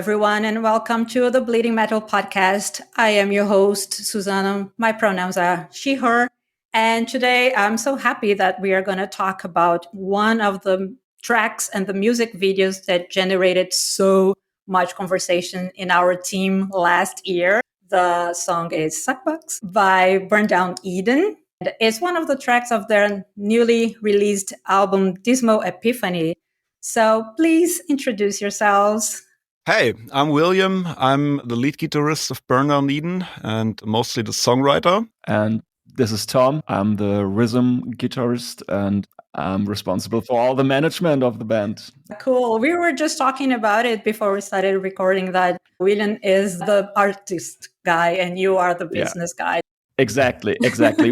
everyone, and welcome to the Bleeding Metal podcast. I am your host, Susanna. My pronouns are she, her. And today I'm so happy that we are going to talk about one of the tracks and the music videos that generated so much conversation in our team last year. The song is Suckbox by Burn Down Eden. It's one of the tracks of their newly released album, Dismal Epiphany. So please introduce yourselves. Hey, I'm William. I'm the lead guitarist of Burn Down Eden and mostly the songwriter. And this is Tom. I'm the rhythm guitarist and I'm responsible for all the management of the band. Cool. We were just talking about it before we started recording that William is the artist guy and you are the business guy. Exactly.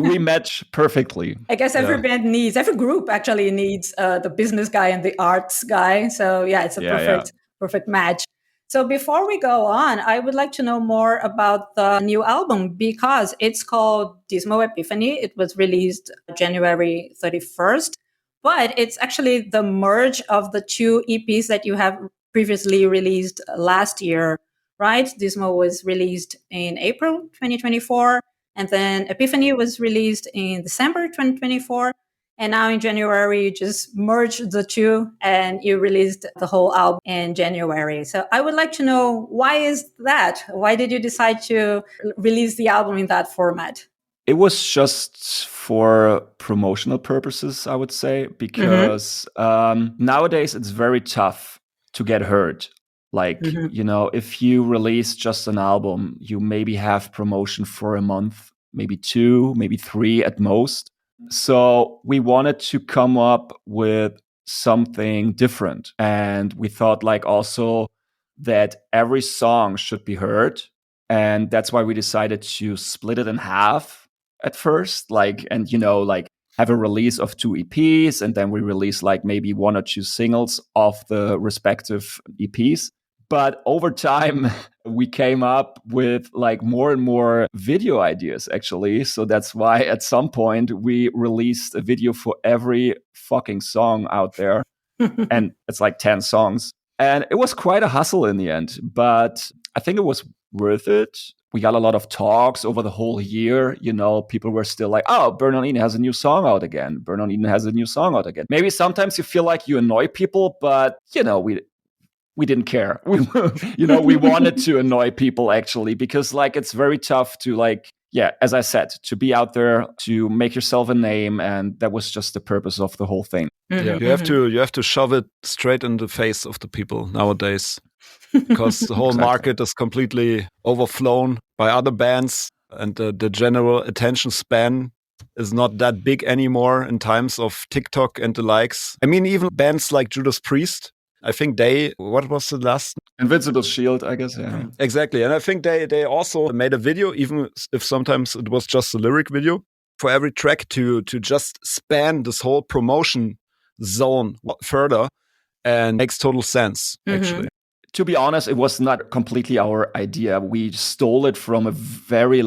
We match perfectly. I guess every group actually needs the business guy and the arts guy. So it's a perfect match. So before we go on, I would like to know more about the new album because it's called Dismal Epiphany. It was released January 31st, but it's actually the merge of the two EPs that you have previously released last year, right? Dismal was released in April 2024, and then Epiphany was released in December 2024. And now in January, you just merged the two and you released the whole album in January. So I would like to know, why is that? Why did you decide to release the album in that format? It was just for promotional purposes, I would say, because nowadays it's very tough to get heard. Like, if you release just an album, you maybe have promotion for a month, maybe 2, maybe 3 at most. So we wanted to come up with something different. And we thought also that every song should be heard. And that's why we decided to split it in half at first, have a release of 2 EPs. And then we release maybe 1 or 2 singles of the respective EPs. But over time, we came up with more and more video ideas, actually. So that's why at some point we released a video for every fucking song out there. And it's 10 songs. And it was quite a hustle in the end. But I think it was worth it. We got a lot of talks over the whole year. People were still like, oh, Burn Down Eden has a new song out again. Burn Down Eden has a new song out again. Maybe sometimes you feel like you annoy people, but, we didn't care. We wanted to annoy people actually, because it's very tough to as I said, to be out there, to make yourself a name. And that was just the purpose of the whole thing. Yeah, you have to shove it straight in the face of the people nowadays, because the whole market is completely overflown by other bands, and the general attention span is not that big anymore in times of TikTok and the likes. I mean, even bands like Judas Priest, I think what was the last? Invincible Shield, I guess, yeah. Exactly. And I think they also made a video, even if sometimes it was just a lyric video, for every track to just span this whole promotion zone further, and makes total sense, actually. To be honest, it was not completely our idea. We stole it from a very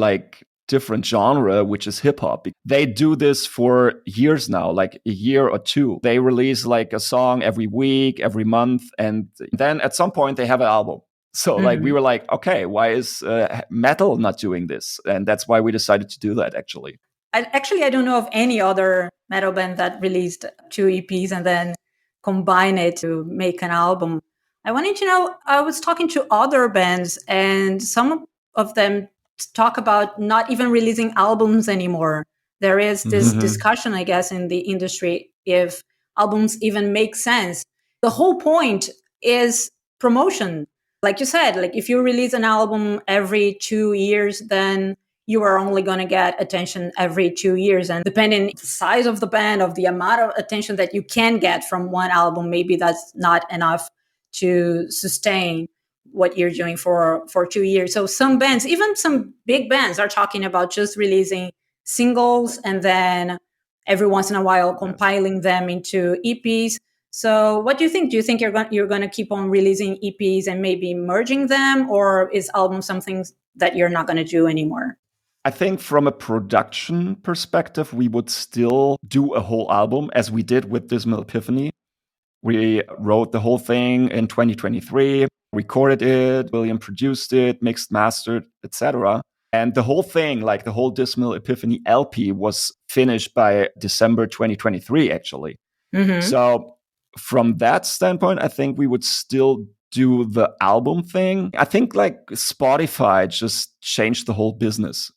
different genre, which is hip hop. They do this for years now, a year or 2. They release a song every week, every month, and then at some point they have an album. So we were like, okay, why is metal not doing this? And that's why we decided to do that, actually. I don't know of any other metal band that released 2 EPs and then combine it to make an album. I wanted to know, I was talking to other bands and some of them talk about not even releasing albums anymore. There is this discussion, I guess, in the industry if albums even make sense. The whole point is promotion. Like you said, if you release an album every 2 years, then you are only going to get attention every 2 years. And depending on the size of the band, of the amount of attention that you can get from one album, maybe that's not enough to sustain what you're doing for 2 years. So some bands, even some big bands, are talking about just releasing singles and then every once in a while compiling them into EPs. So what do you think? Do you think you're going to keep on releasing EPs and maybe merging them, or is album something that you're not going to do anymore? I think from a production perspective, we would still do a whole album as we did with Dismal Epiphany. We wrote the whole thing in 2023. recorded it, William produced it, mixed, mastered, etc. And the whole thing, like the whole Dismal Epiphany LP, was finished by December 2023, actually. So from that standpoint, I think we would still do the album thing. I think like Spotify just changed the whole business,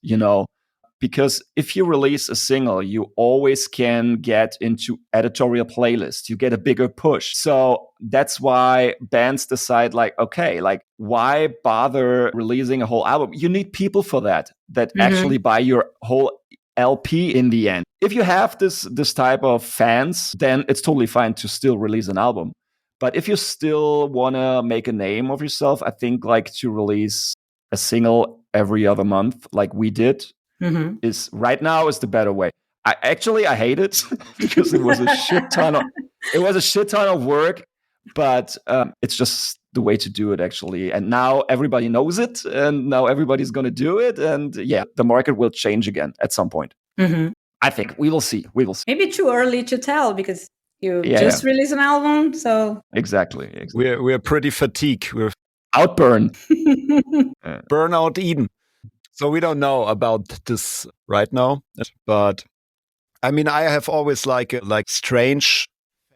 because if you release a single, you always can get into editorial playlists. You get a bigger push. So that's why bands decide like, okay, like why bother releasing a whole album? You need people for that actually buy your whole LP in the end. If you have this type of fans, then it's totally fine to still release an album. But if you still want to make a name of yourself, I think like to release a single every other month like we did is right now is the better way. I hate it because it was a shit ton of work, but it's just the way to do it actually. And now everybody knows it, and now everybody's going to do it, and yeah, the market will change again at some point. I think we will see. Maybe too early to tell because you just released an album, so exactly. We're pretty fatigued. We're outburn, burnout Eden. So we don't know about this right now, but I mean, I have always like strange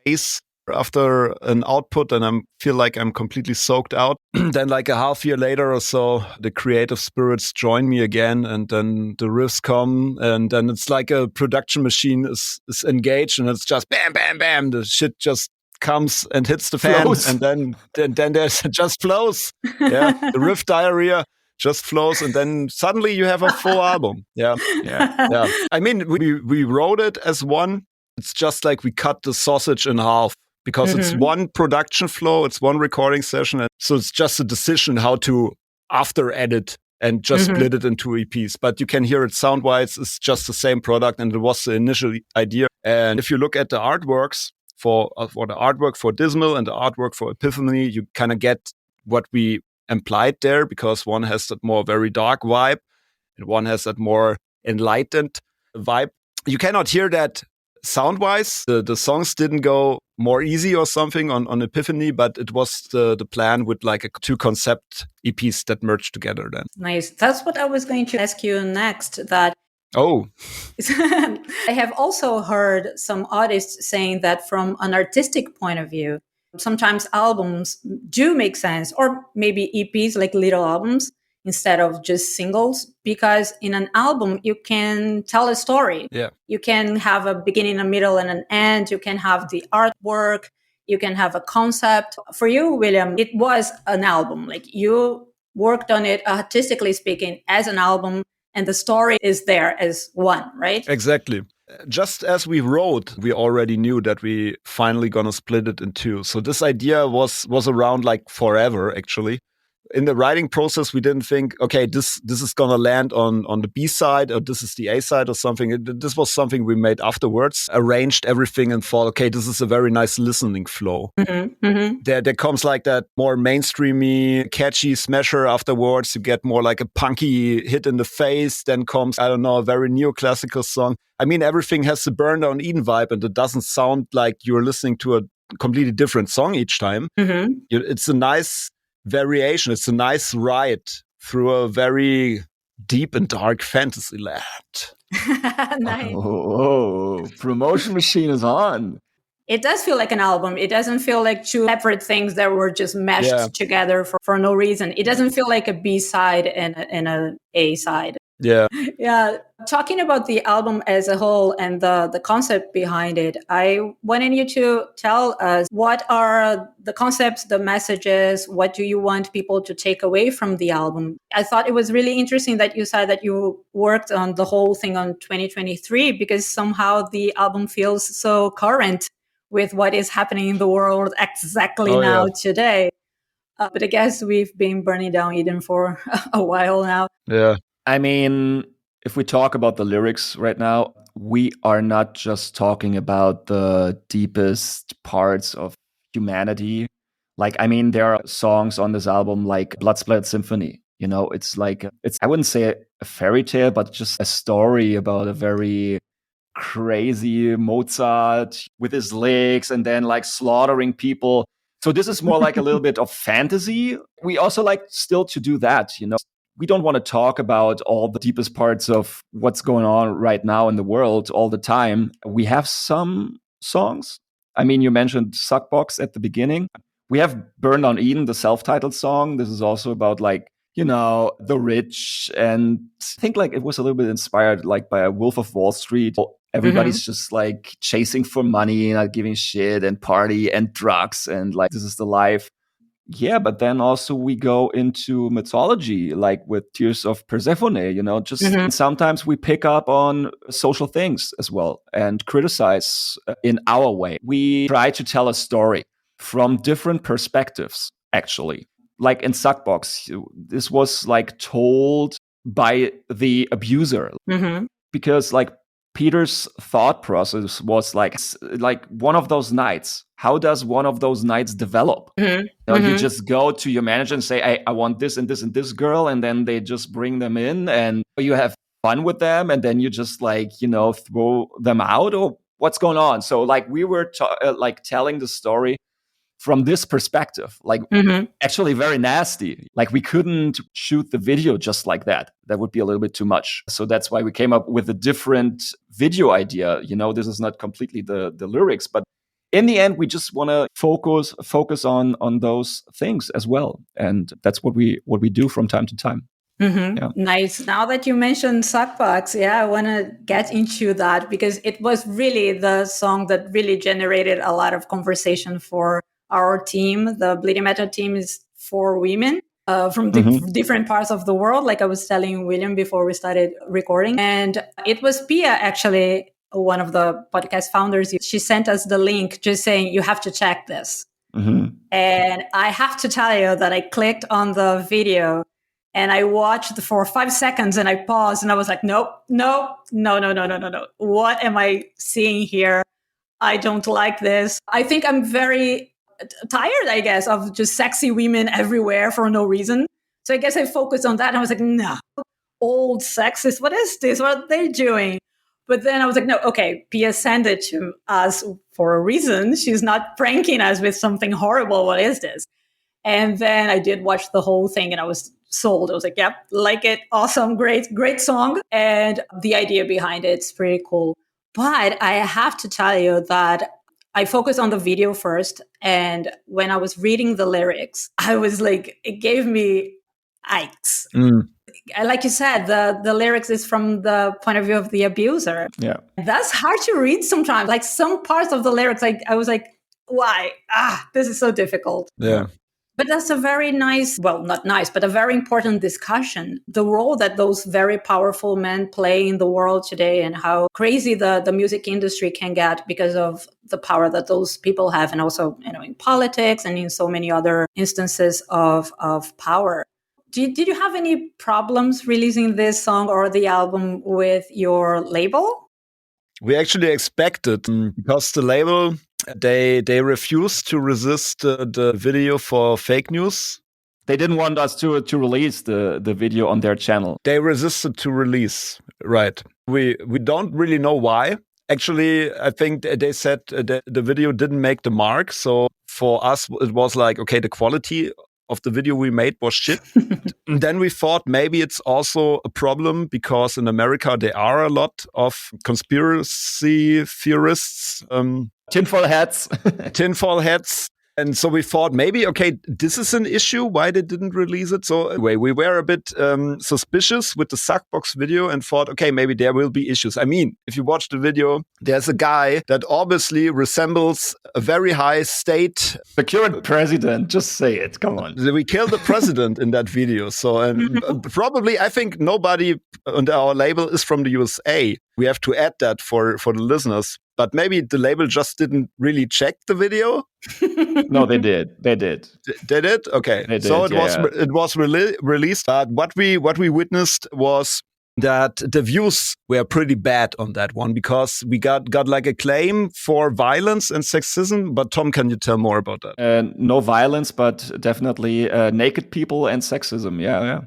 phase after an output, and I feel like I'm completely soaked out. Then like a half year later or so, the creative spirits join me again, and then the riffs come, and then it's like a production machine is engaged, and it's just bam, bam, bam. The shit just comes and hits the fan, and then there's just flows. Yeah, the riff diarrhea just flows, and then suddenly you have a full album. Yeah. I mean, we wrote it as one. It's just like we cut the sausage in half because it's one production flow, it's one recording session. And so it's just a decision how to after edit and just split it into EPs. But you can hear it sound-wise, it's just the same product, and it was the initial idea. And if you look at the artworks for the artwork for Dismal and the artwork for Epiphany, you kind of get what we implied there, because one has that more very dark vibe and one has that more enlightened vibe. You cannot hear that sound-wise. The songs didn't go more easy or something on Epiphany, but it was the plan with like two concept EPs that merged together then. Nice. That's what I was going to ask you next. That I have also heard some artists saying that from an artistic point of view, sometimes albums do make sense, or maybe EPs, like little albums, instead of just singles, because in an album, you can tell a story. Yeah. You can have a beginning, a middle, and an end. You can have the artwork. You can have a concept. For you, William, it was an album. Like you worked on it, artistically speaking, as an album, and the story is there as one, right? Exactly. Just as we wrote, we already knew that we finally gonna split it in two. So this idea was around like forever, actually. In the writing process, we didn't think, okay, this is gonna land on the B side, or this is the A side or something. This was something we made afterwards, arranged everything and thought, okay, this is a very nice listening flow. There comes like that more mainstreamy, catchy smasher afterwards. You get more like a punky hit in the face. Then comes, I don't know, a very neoclassical song. I mean, everything has the Burn Down Eden vibe, and it doesn't sound like you're listening to a completely different song each time. It's a nice variation. It's a nice ride through a very deep and dark fantasy land. Nice. Oh, promotion machine is on. It does feel like an album. It doesn't feel like two separate things that were just meshed together for no reason. It doesn't feel like a B side and an A side. Yeah. Yeah. Talking about the album as a whole and the concept behind it, I wanted you to tell us what are the concepts, the messages, what do you want people to take away from the album? I thought it was really interesting that you said that you worked on the whole thing on 2023, because somehow the album feels so current with what is happening in the world exactly now today. But I guess we've been burning down Eden for a while now. Yeah. I mean, if we talk about the lyrics right now, we are not just talking about the deepest parts of humanity. Like, I mean, there are songs on this album like Bloodspaired Symphony. You know, it's like, I wouldn't say a fairy tale, but just a story about a very crazy Mozart with his legs and then like slaughtering people So this is more like a little bit of fantasy. We also like still to do that, We don't want to talk about all the deepest parts of what's going on right now in the world all the time. We have some songs. I mean, you mentioned Suckbox at the beginning. We have Burn on Eden, the self-titled song. This is also about the rich, and I think it was a little bit inspired by a Wolf of Wall Street. Everybody's just chasing for money, not giving shit, and party and drugs, and this is the life. Yeah, but then also we go into mythology, with Tears of Persephone, sometimes we pick up on social things as well and criticize in our way. We try to tell a story from different perspectives, actually. Like in Suckbox, this was told by the abuser, because Peter's thought process was like one of those nights. How does one of those nights develop? You just go to your manager and say, hey, I want this and this and this girl, and then they just bring them in and you have fun with them, and then you just throw them out, or what's going on? So we were telling the story from this perspective, actually very nasty. We couldn't shoot the video just like that. That would be a little bit too much. So that's why we came up with a different video idea. This is not completely the lyrics, but in the end, we just want to focus on those things as well. And that's what we do from time to time. Yeah. Nice. Now that you mentioned Suckbox, I want to get into that, because it was really the song that really generated a lot of conversation for our team. The Bleeding Metal team is 4 women from different parts of the world, like I was telling William before we started recording. And it was Pia, actually, one of the podcast founders. She sent us the link just saying, you have to check this. And I have to tell you that I clicked on the video and I watched for 5 seconds and I paused and I was like, no. What am I seeing here? I don't like this. I think I'm very tired, I guess, of just sexy women everywhere for no reason. So I guess I focused on that. And I was like, no, old sexist. What is this? What are they doing? But then I was like, no, okay, Pia sent it to us for a reason. She's not pranking us with something horrible. What is this? And then I did watch the whole thing and I was sold. I was like, yep, like it. Awesome. Great song. And the idea behind it's pretty cool. But I have to tell you that I focused on the video first. And when I was reading the lyrics, I was like, it gave me yikes. Like you said, the lyrics is from the point of view of the abuser. Yeah. That's hard to read sometimes. Like some parts of the lyrics, I was like, why? This is so difficult. Yeah. But that's a very nice, well, not nice, but a very important discussion. The role that those very powerful men play in the world today and how crazy the music industry can get because of the power that those people have. And also, in politics and in so many other instances of power. Did you have any problems releasing this song or the album with your label? We actually expected, because the label, they refused to resist the video for fake news. They didn't want us to release the video on their channel. They resisted to release, right. We don't really know why. Actually, I think they said that the video didn't make the mark. So for us, it was like, okay, the quality of the video we made was shit. Then we thought maybe it's also a problem because in America there are a lot of conspiracy theorists. Tinfoil hats. Tinfoil hats. And so we thought maybe, okay, this is an issue, why they didn't release it. So anyway, we were a bit suspicious with the Suckbox video and thought, okay, maybe there will be issues. I mean, if you watch the video, there's a guy that obviously resembles a very high state. The current president, just say it, come on. We killed the president in that video. So probably, I think nobody under our label is from the USA. We have to add that for the listeners. But maybe the label just didn't really check the video. No, they did. They did. They did? Okay. They did, so it was released. But what we witnessed was that the views were pretty bad on that one because we got like a claim for violence and sexism. But Tom, can you tell more about that? No violence, but definitely naked people and sexism. Yeah.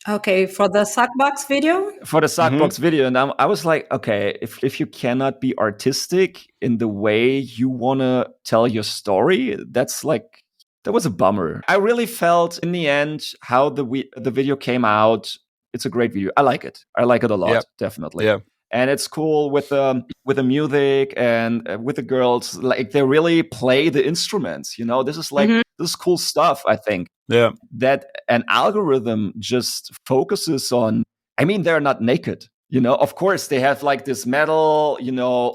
Okay, for the Suckbox video? For the Suckbox video. And I was like, okay, if you cannot be artistic in the way you want to tell your story, that's like, That was a bummer. I really felt in the end how the video came out. It's a great video. I like it. I like it a lot, definitely. Yeah. And it's cool with the music and with the girls. Like they really play the instruments. This is like this is cool stuff. I think. Yeah. That an algorithm just focuses on. I mean, they're not naked. Of course, they have like this metal,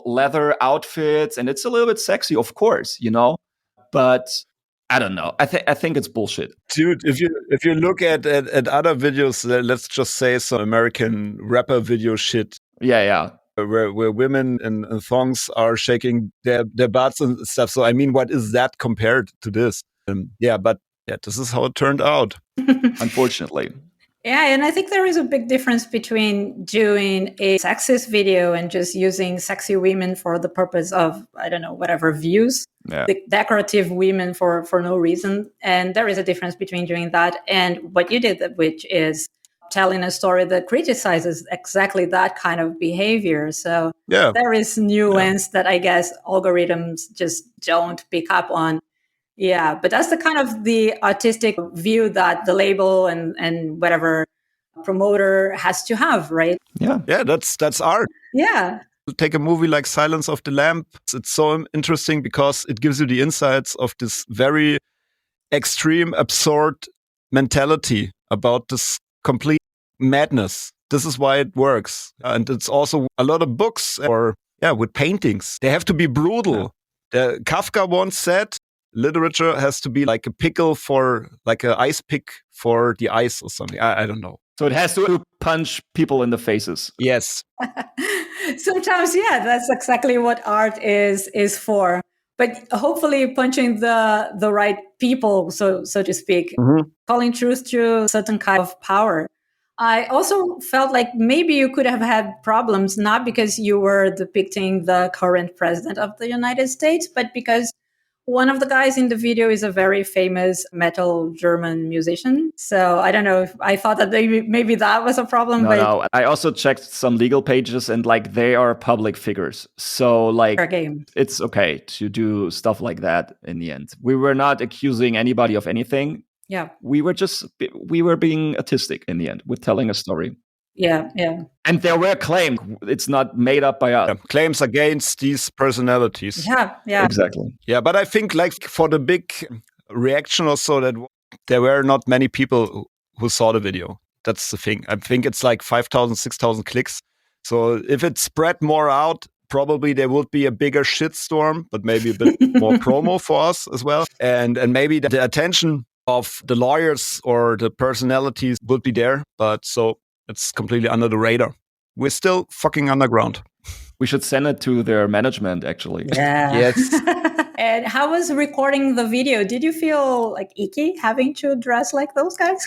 leather outfits, and it's a little bit sexy, of course, But I don't know. I think it's bullshit, dude. If you look at other videos, let's just say some American rapper video shit. Yeah. Where women in thongs are shaking their butts and stuff. So I mean, what is that compared to this? But this is how it turned out. Unfortunately. Yeah, and I think there is a big difference between doing a sexist video and just using sexy women for the purpose of, I don't know, whatever views, the decorative women for no reason. And there is a difference between doing that and what you did, which is telling a story that criticizes exactly that kind of behavior. So there is nuance that I guess algorithms just don't pick up on. Yeah, but that's the kind of the artistic view that the label and whatever promoter has to have, right? Yeah, that's art. Yeah. Take a movie like Silence of the Lamb. It's so interesting because it gives you the insights of this very extreme, absurd mentality about this complete madness. This is why it works. And it's also a lot of books with paintings. They have to be brutal. Kafka once said, literature has to be like a pickle for, like an ice pick for the ice or something. I don't know. So it has to punch people in the faces. Yes. Sometimes, that's exactly what art is for. But hopefully punching the right people, so to speak, calling truth to a certain kind of power. I also felt like maybe you could have had problems, not because you were depicting the current president of the United States, but because one of the guys in the video is a very famous metal German musician. So I don't know if I thought that maybe that was a problem. No. I also checked some legal pages and like they are public figures. So like it's okay to do stuff like that in the end. We were not accusing anybody of anything. Yeah. We were being artistic in the end with telling a story. Yeah. And there were claims. It's not made up by us. Yeah, claims against these personalities. Yeah. Exactly. Yeah, but I think like for the big reaction also that there were not many people who saw the video. That's the thing. I think it's like 5,000, 6,000 clicks. So if it spread more out, probably there would be a bigger shitstorm, but maybe a bit more promo for us as well. And maybe the attention of the lawyers or the personalities would be there. But so it's completely under the radar. We're still fucking underground. We should send it to their management, actually. Yeah. Yes. And how was recording the video? Did you feel like icky having to dress like those guys?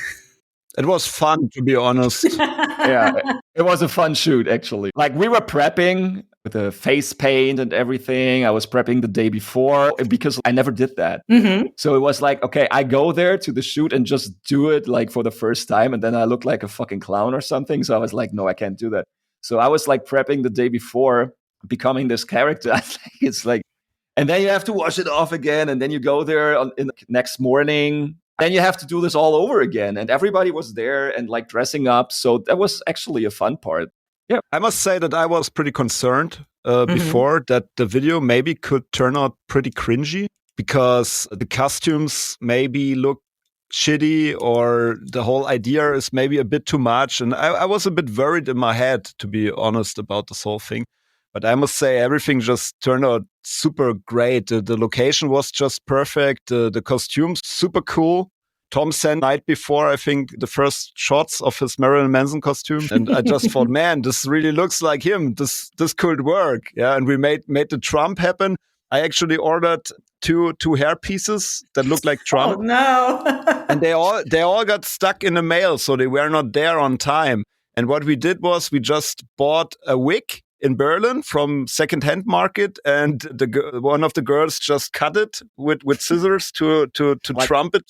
It was fun, to be honest. Yeah, it was a fun shoot, actually. Like we were prepping with the face paint and everything. I was prepping the day before because I never did that. So it was like, okay, I go there to the shoot and just do it like for the first time. And then I look like a fucking clown or something. So I was like, no, I can't do that. So I was like prepping the day before, becoming this character. I think it's like, and then you have to wash it off again. And then you go there in the next morning. Then you have to do this all over again. And everybody was there and like dressing up. So that was actually a fun part. Yeah. I must say that I was pretty concerned before that the video maybe could turn out pretty cringy because the costumes maybe look shitty or the whole idea is maybe a bit too much. And I was a bit worried in my head, to be honest, about this whole thing. But I must say everything just turned out super great. The location was just perfect. The costumes, super cool. Tom sent night before, I think, the first shots of his Marilyn Manson costume. And I just thought, man, this really looks like him. This could work. Yeah, and we made the Trump happen. I actually ordered two hair pieces that looked like Trump. Oh, no. And they all got stuck in the mail, so they were not there on time. And what we did was we just bought a wig in Berlin from second-hand market, and one of the girls just cut it with scissors to like Trump it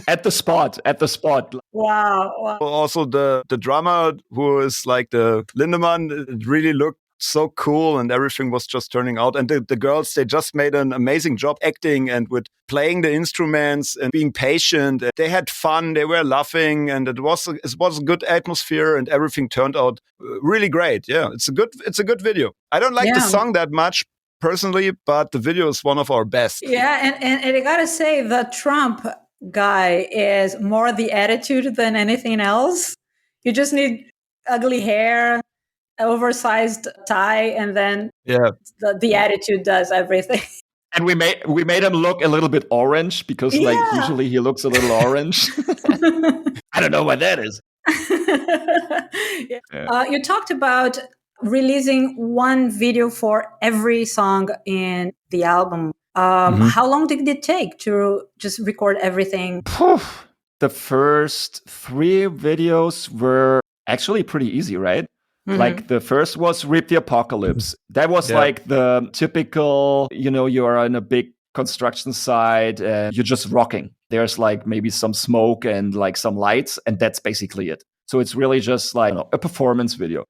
at the spot. Wow. Also, the drummer who is like the Lindemann, it really looked so cool, and everything was just turning out. And the girls, they just made an amazing job acting and with playing the instruments and being patient. And they had fun, they were laughing, and it was a good atmosphere, and everything turned out really great. Yeah, it's a good video. I don't like the song that much personally, but the video is one of our best. Yeah, and I gotta say, the Trump guy is more the attitude than anything else. You just need ugly hair, oversized tie, and then the attitude does everything. And we made him look a little bit orange because like usually he looks a little orange. I don't know what that is. You talked about releasing one video for every song in the album. How long did it take to just record everything? The first 3 videos were actually pretty easy, right? Like the first was Rip the Apocalypse. That was like the typical, you are on a big construction site and you're just rocking. There's like maybe some smoke and like some lights, and that's basically it. So it's really just like a performance video.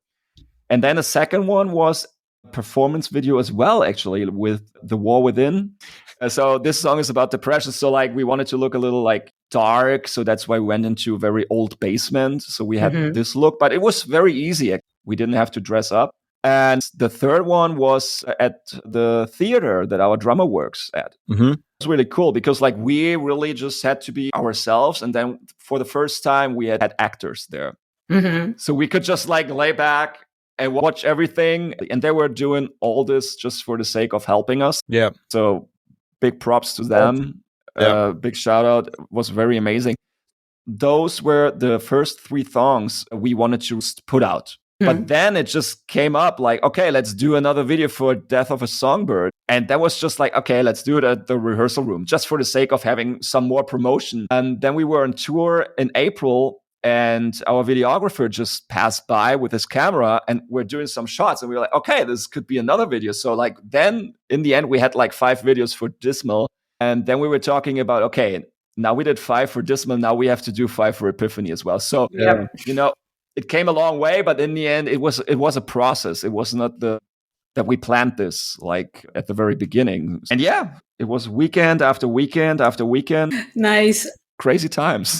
And then the second one was a performance video as well, actually, with The War Within. So this song is about depression. So like we wanted to look a little like dark. So that's why we went into a very old basement. So we had this look, but it was very easy. We didn't have to dress up. And the third one was at the theater that our drummer works at. It's really cool because like we really just had to be ourselves. And then for the first time, we had actors there. So we could just like lay back and watch everything. And they were doing all this just for the sake of helping us. Yeah. So big props to them. Big shout out. It was very amazing. Those were the first 3 songs we wanted to put out. But then it just came up like, okay, let's do another video for Death of a Songbird. And that was just like, okay, let's do it at the rehearsal room just for the sake of having some more promotion. And then we were on tour in April, and our videographer just passed by with his camera and we're doing some shots. And we were like, okay, this could be another video. So like then in the end, we had like 5 videos for Dismal. And then we were talking about, okay, now we did 5 for Dismal. Now we have to do 5 for Epiphany as well. So, it came a long way, but in the end, it was a process. It was not that we planned this like at the very beginning. And it was weekend after weekend after weekend. Nice. Crazy times.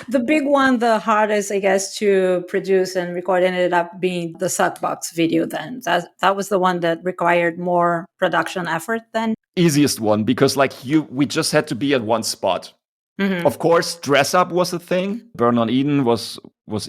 The big one, the hardest, I guess, to produce and record ended up being the Suckbox video then. That was the one that required more production effort then? Easiest one, because like we just had to be at one spot. Of course, dress up was a thing. Burn on Eden was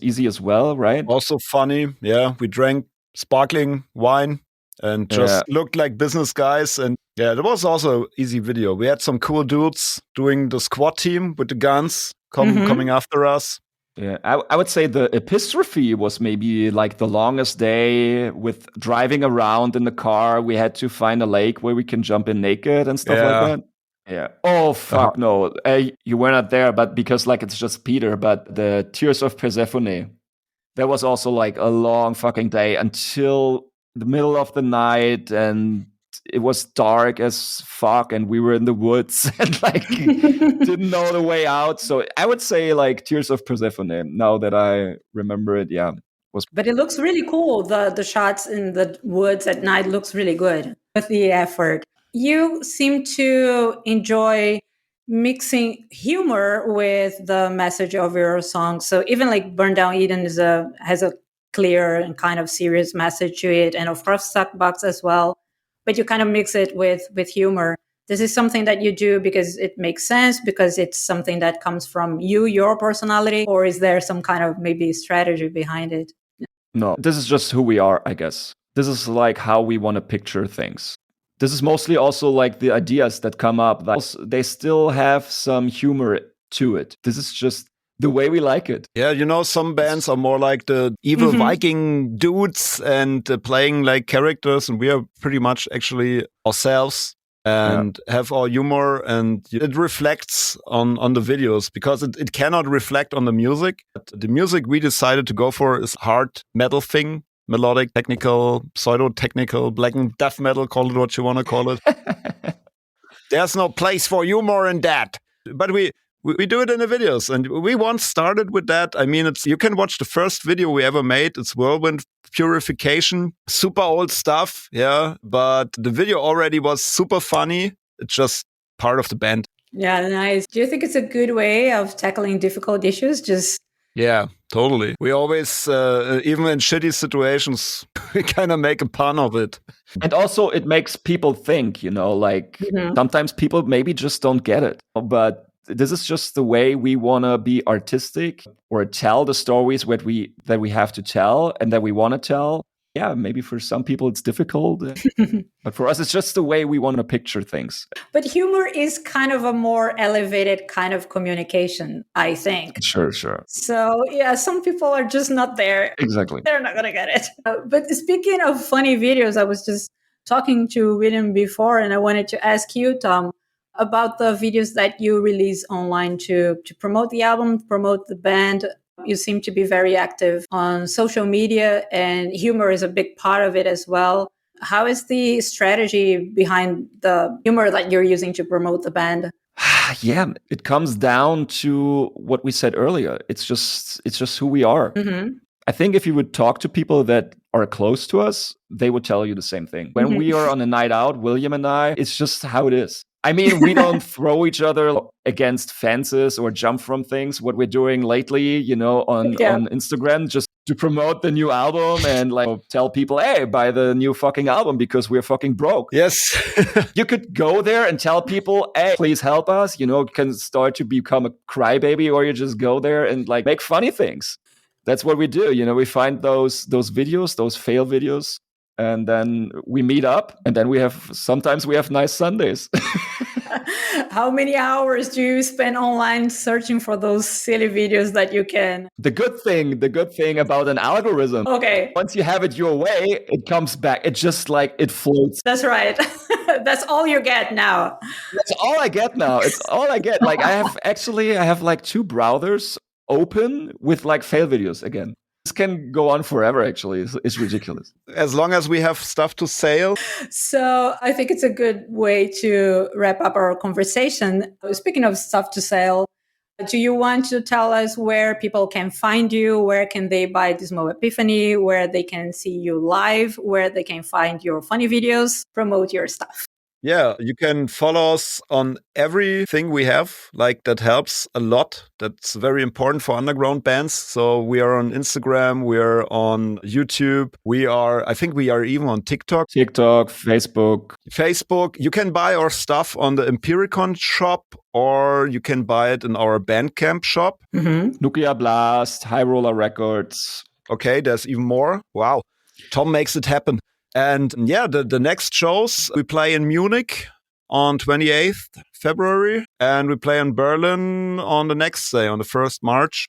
easy as well, right? Also funny. Yeah, we drank sparkling wine and just looked like business guys. And it was also easy video. We had some cool dudes doing the squad team with the guns coming after us. Yeah, I would say the Epistrophe was maybe like the longest day with driving around in the car. We had to find a lake where we can jump in naked and stuff like that. Yeah. Oh, fuck no. You were not there, but because like it's just Peter, but the Tears of Persephone, that was also like a long fucking day until the middle of the night, and it was dark as fuck, and we were in the woods and like didn't know the way out. So I would say like Tears of Persephone, now that I remember it, was. But it looks really cool. The shots in the woods at night looks really good with the effort. You seem to enjoy mixing humor with the message of your songs. So even like Burn Down Eden has a clear and kind of serious message to it. And of course, Suckbox as well. But you kind of mix it with humor. This is something that you do because it makes sense, because it's something that comes from your personality, or is there some kind of maybe strategy behind it? No, this is just who we are, I guess. This is like how we want to picture things. This is mostly also like the ideas that come up. They still have some humor to it. This is just the way we like it. Yeah, some bands are more like the evil Viking dudes and playing like characters, and we are pretty much actually ourselves and have our humor, and it reflects on the videos because it cannot reflect on the music. But the music we decided to go for is hard metal thing. Melodic, technical, pseudo-technical, black and death metal, call it what you want to call it. There's no place for humor in that. But we We do it in the videos, and we once started with that. I mean, you can watch the first video we ever made. It's Whirlwind Purification, super old stuff, yeah, but the video already was super funny. It's just part of the band. Yeah, nice. Do you think it's a good way of tackling difficult issues? Yeah, totally. We always, even in shitty situations, we kind of make a pun of it. And also it makes people think, like sometimes people maybe just don't get it. But this is just the way we want to be artistic or tell the stories that we have to tell and that we want to tell. Yeah, maybe for some people it's difficult, but for us it's just the way we want to picture things. But humor is kind of a more elevated kind of communication, I think. Sure. So yeah, some people are just not there. Exactly. They're not gonna get it. But speaking of funny videos, I was just talking to William before, and I wanted to ask you, Tom, about the videos that you release online to promote the album, promote the band. You seem to be very active on social media, and humor is a big part of it as well. How is the strategy behind the humor that you're using to promote the band? Yeah, it comes down to what we said earlier. It's just who we are. Mm-hmm. I think if you would talk to people that are close to us, they would tell you the same thing. When we are on a night out, William and I, it's just how it is. I mean, we don't throw each other against fences or jump from things. What we're doing lately, on Instagram, just to promote the new album and tell people, hey, buy the new fucking album because we're fucking broke. Yes. You could go there and tell people, hey, please help us. Can start to become a crybaby, or you just go there and make funny things. That's what we do. We find those videos, those fail videos, and then we meet up, and then sometimes we have nice Sundays. How many hours do you spend online searching for those silly videos that you can? The good thing about an algorithm. Okay. Once you have it your way, it comes back. It just it floats. That's right. That's all you get now. That's all I get now. It's all I get. I have 2 browsers open with fail videos again. This can go on forever, actually. It's ridiculous. As long as we have stuff to sell. So I think it's a good way to wrap up our conversation. Speaking of stuff to sell, do you want to tell us where people can find you? Where can they buy Dismal Epiphany? Where they can see you live? Where they can find your funny videos? Promote your stuff. Yeah, you can follow us on everything we have. That helps a lot. That's very important for underground bands. So we are on Instagram, we are on YouTube, I think we are even on TikTok. Facebook. You can buy our stuff on the Empiricon shop, or you can buy it in our Bandcamp shop. Mm-hmm. Nuclear Blast, High Roller Records. Okay, there's even more. Wow. Tom makes it happen. And yeah, the next shows, we play in Munich on 28th February, and we play in Berlin on the next day, on the 1st March.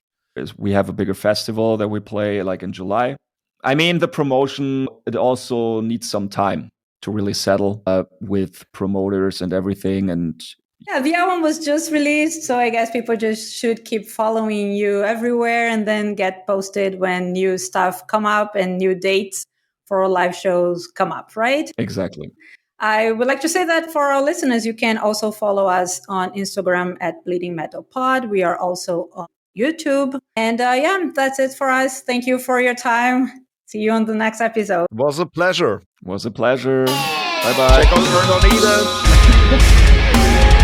We have a bigger festival that we play in July. I mean, the promotion, it also needs some time to really settle with promoters and everything. And yeah, the album was just released, so I guess people just should keep following you everywhere and then get posted when new stuff come up and new dates for live shows come up, right? Exactly. I would like to say that for our listeners, you can also follow us on Instagram at Bleeding Metal Pod. We are also on YouTube. And that's it for us. Thank you for your time. See you on the next episode. Was a pleasure. Bye-bye. Check out Burn on Eden.